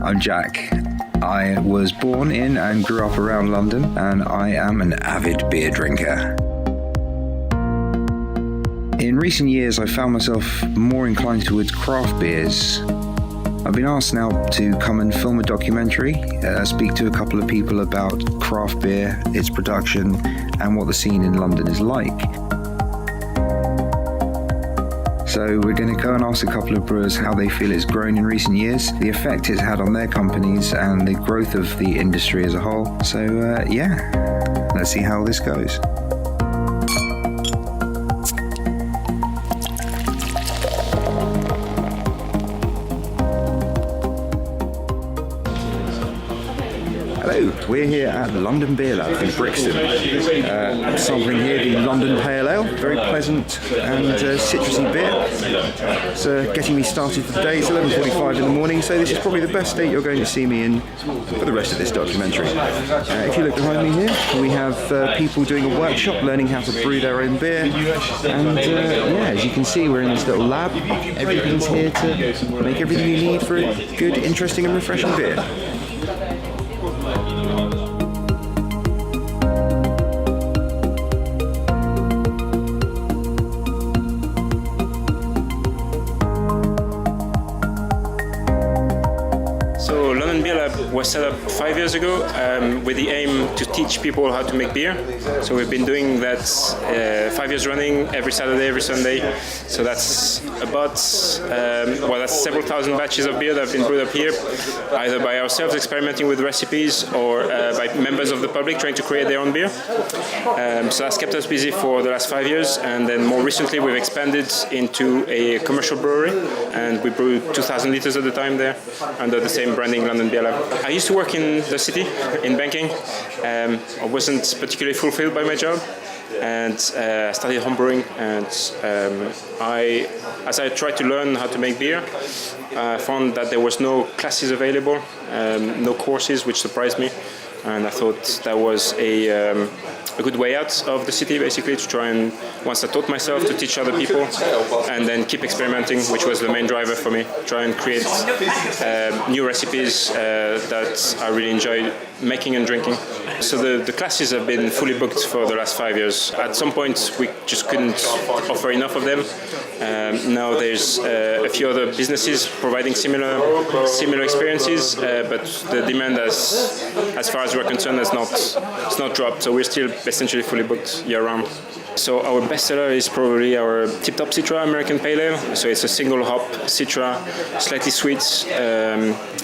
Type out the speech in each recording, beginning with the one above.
I'm Jack. I was born in and grew up around London, and I am an avid beer drinker. In recent years, I've found myself more inclined towards craft beers. I've been asked now to come and film a documentary, speak to a couple of people about craft beer, its production, and what the scene in London is like. So we're going to go and ask a couple of brewers how they feel it's grown in recent years, the effect it's had on their companies, and the growth of the industry as a whole. So let's see how this goes. Hello, we're here at the London Beer Lab in Brixton, sampling here the London Pale Ale, very pleasant and citrusy beer. It's getting me started for the day. It's 11:45 in the morning, so this is probably the best state you're going to see me in for the rest of this documentary. If you look behind me here, we have people doing a workshop, learning how to brew their own beer, and as you can see, we're in this little lab. Everything's here to make everything you need for a good, interesting and refreshing beer. So London Beer Lab was set up 5 years ago with the aim to teach people how to make beer. So we've been doing that 5 years running, every Saturday, every Sunday. So that's about, that's several thousand batches of beer that have been brewed up here, either by ourselves experimenting with recipes or by members of the public trying to create their own beer. So that's kept us busy for the last 5 years, and then more recently we've expanded into a commercial brewery, and we brew 2,000 liters at a time there under the same branding, London Beer Lab. I used to work in the city, in banking. I wasn't particularly fulfilled by my job, and I started homebrewing, and as I tried to learn how to make beer, I found that there was no classes available, no courses, which surprised me, and I thought that was a good way out of the city, basically, to try and, once I taught myself, to teach other people, and then keep experimenting, which was the main driver for me. Try and create new recipes that I really enjoy making and drinking. So the classes have been fully booked for the last 5 years. At some point, we just couldn't offer enough of them. Now there's a few other businesses providing similar experiences, but the demand, as far as we're concerned, has not dropped. So we're still essentially fully booked year-round. So our bestseller is probably our Tip Top Citra American Pale Ale. So it's a single hop Citra, slightly sweet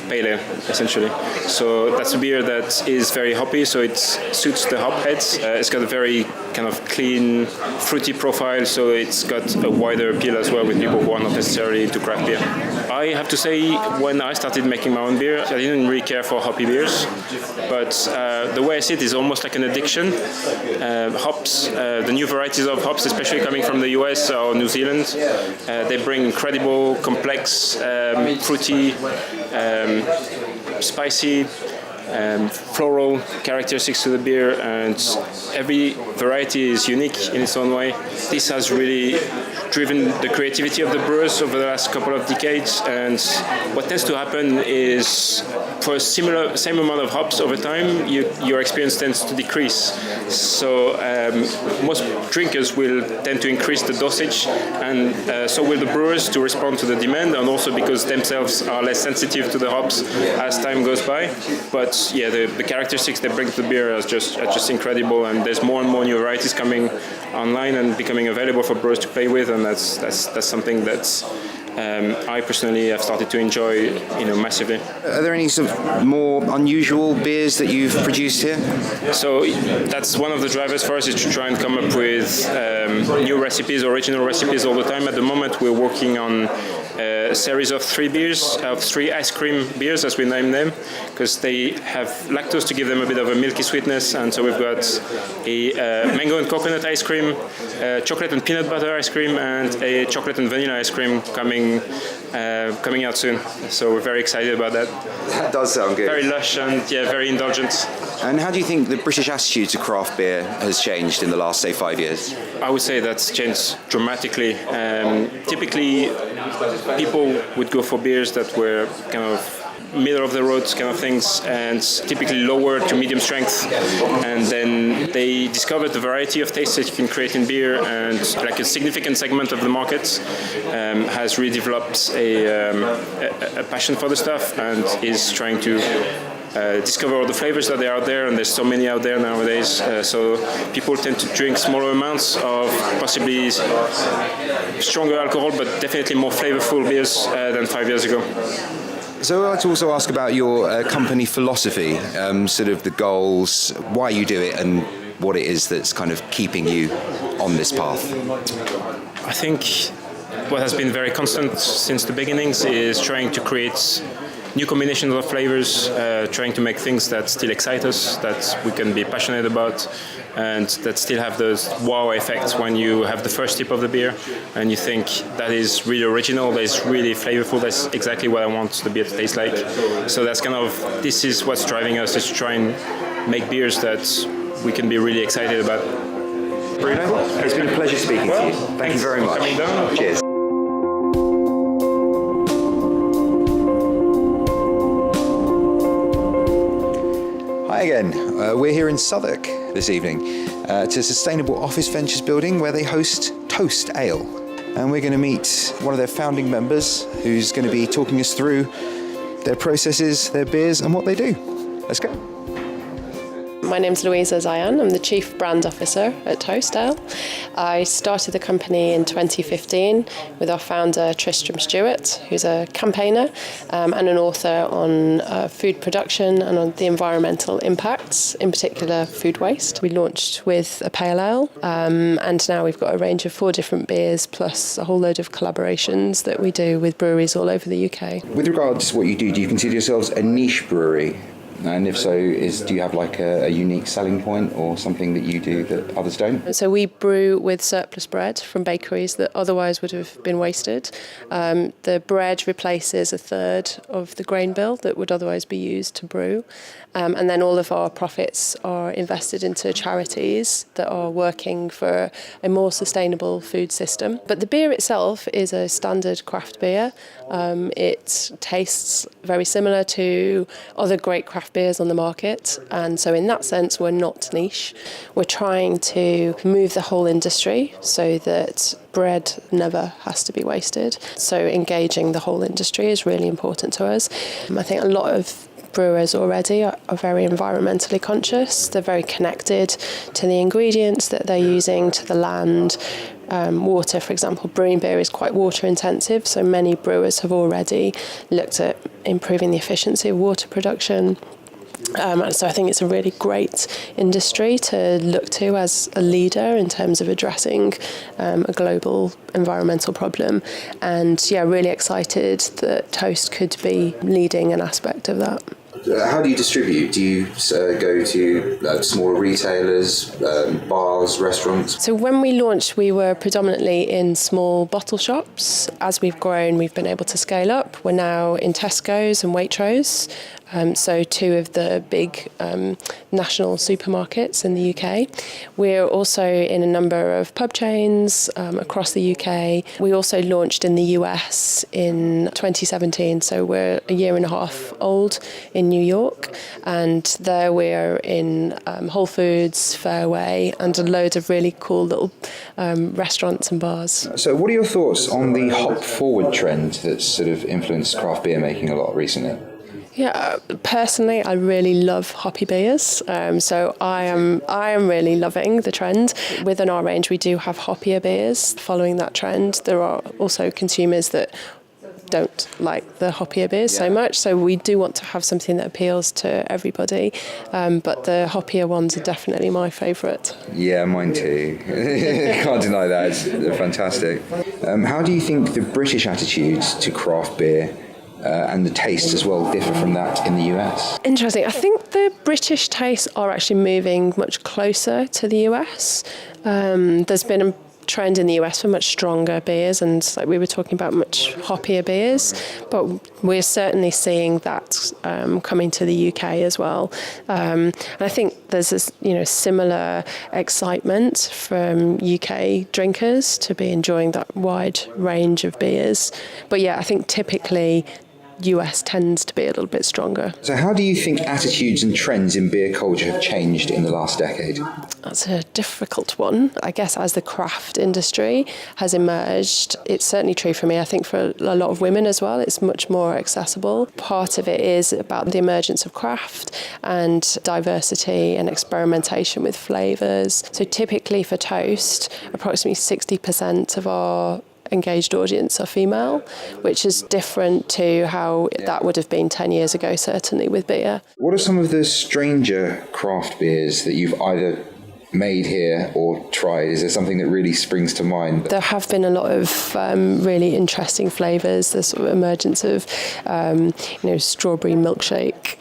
pale ale, essentially. So that's a beer that is very hoppy, so it suits the hop heads. It's got a very kind of clean, fruity profile, so it's got a wider appeal as well with people who are not necessarily into craft beer. I have to say, when I started making my own beer, I didn't really care for hoppy beers, but the way I see it is almost like an addiction. Hops, the new varieties of hops, especially coming from the US or New Zealand, they bring incredible, complex, fruity, spicy, floral characteristics to the beer, and every variety is unique in its own way. This has really driven the creativity of the brewers over the last couple of decades, and what tends to happen is, for a same amount of hops over time, your experience tends to decrease. So most drinkers will tend to increase the dosage, and so will the brewers, to respond to the demand, and also because themselves are less sensitive to the hops as time goes by. But yeah, the characteristics they bring to the beer are just incredible, and there's more and more new varieties coming online and becoming available for brewers to play with, and that's something that's I personally have started to enjoy, massively. Are there any sort of more unusual beers that you've produced here? So that's one of the drivers for us, is to try and come up with new recipes, original recipes all the time. At the moment, we're working on a series of 3 ice cream beers, as we name them, because they have lactose to give them a bit of a milky sweetness. And so we've got a mango and coconut ice cream, chocolate and peanut butter ice cream, and a chocolate and vanilla ice cream coming out soon. So we're very excited about that. That does sound good. Very lush and very indulgent. And how do you think the British attitude to craft beer has changed in the last, say, 5 years? I would say that's changed dramatically. Typically, people would go for beers that were kind of middle of the road kind of things, and typically lower to medium strength. And then they discovered the variety of tastes that you can create in beer, and like a significant segment of the market has really developed a passion for the stuff and is trying to discover all the flavors that are out there, and there's so many out there nowadays. So people tend to drink smaller amounts of possibly stronger alcohol, but definitely more flavorful beers than 5 years ago. So I'd like to also ask about your company philosophy, sort of the goals, why you do it, and what it is that's kind of keeping you on this path. I think what has been very constant since the beginnings is trying to create new combinations of flavors, trying to make things that still excite us, that we can be passionate about, and that still have those wow effects when you have the first sip of the beer and you think that is really original, that is really flavorful, that's exactly what I want the beer to taste like. So that's kind of, this is what's driving us, is to try and make beers that we can be really excited about. Bruno, it's been a pleasure speaking to you. Thank you very much. Coming down. Cheers. Hi again. We're here in Southwark this evening. It's a sustainable office ventures building where they host Toast Ale. And we're going to meet one of their founding members who's going to be talking us through their processes, their beers, and what they do. Let's go. My name's Louisa Zayan. I'm the Chief Brand Officer at Toast Ale. I started the company in 2015 with our founder Tristram Stewart, who's a campaigner and an author on food production and on the environmental impacts, in particular food waste. We launched with a pale ale, and now we've got a range of 4 different beers plus a whole load of collaborations that we do with breweries all over the UK. With regards to what you do you consider yourselves a niche brewery? And if so, do you have like a unique selling point or something that you do that others don't? So we brew with surplus bread from bakeries that otherwise would have been wasted. The bread replaces a third of the grain bill that would otherwise be used to brew. And then all of our profits are invested into charities that are working for a more sustainable food system. But the beer itself is a standard craft beer. It tastes very similar to other great craft beers on the market, and so in that sense we're not niche. We're trying to move the whole industry so that bread never has to be wasted. So engaging the whole industry is really important to us. I think a lot of brewers already are very environmentally conscious. They're very connected to the ingredients that they're using, to the land. Water, for example, brewing beer is quite water intensive, so many brewers have already looked at improving the efficiency of water production. And so I think it's a really great industry to look to as a leader in terms of addressing a global environmental problem. And yeah, really excited that Toast could be leading an aspect of that. How do you distribute? Do you go to smaller retailers, bars, restaurants? So when we launched, we were predominantly in small bottle shops. As we've grown, we've been able to scale up. We're now in Tesco's and Waitrose, so 2 of the big national supermarkets in the UK. We're also in a number of pub chains across the UK. We also launched in the US in 2017, so we're a year and a half old in New York, and there we're in Whole Foods, Fairway, and a load of really cool little restaurants and bars. So what are your thoughts on the hop forward trend that's sort of influenced craft beer making a lot recently? Yeah, personally, I really love hoppy beers. So I am really loving the trend. Within our range, we do have hoppier beers following that trend. There are also consumers that don't like the hoppier beers so much, so we do want to have something that appeals to everybody, but the hoppier ones are definitely my favourite. Yeah, mine too. Can't deny that. They're fantastic. How do you think the British attitude to craft beer and the taste as well differ from that in the US? Interesting. I think the British tastes are actually moving much closer to the US. There's been a trend in the US for much stronger beers, and like we were talking about, much hoppier beers, but we're certainly seeing that coming to the UK as well. And I think there's this similar excitement from UK drinkers to be enjoying that wide range of beers. But yeah, I think typically US tends to be a little bit stronger. So how do you think attitudes and trends in beer culture have changed in the last decade? That's a difficult one. I guess as the craft industry has emerged, it's certainly true for me. I think for a lot of women as well, it's much more accessible. Part of it is about the emergence of craft and diversity and experimentation with flavours. So typically for Toast, approximately 60% of our engaged audience are female, which is different to how that would have been 10 years ago, certainly with beer. What are some of the stranger craft beers that you've either made here or tried? Is there something that really springs to mind? There have been a lot of really interesting flavours. The sort of emergence of strawberry milkshake,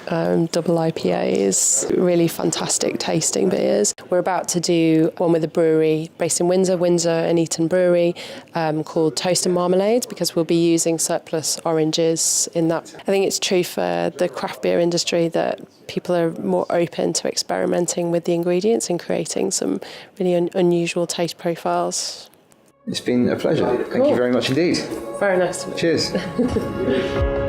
double IPAs, really fantastic tasting beers. We're about to do one with a brewery based in Windsor and Eton Brewery, called Toast and Marmalade, because we'll be using surplus oranges in that. I think it's true for the craft beer industry that people are more open to experimenting with the ingredients and creating some really unusual taste profiles. It's been a pleasure. Thank you very much indeed. Very nice to meet you. Cheers.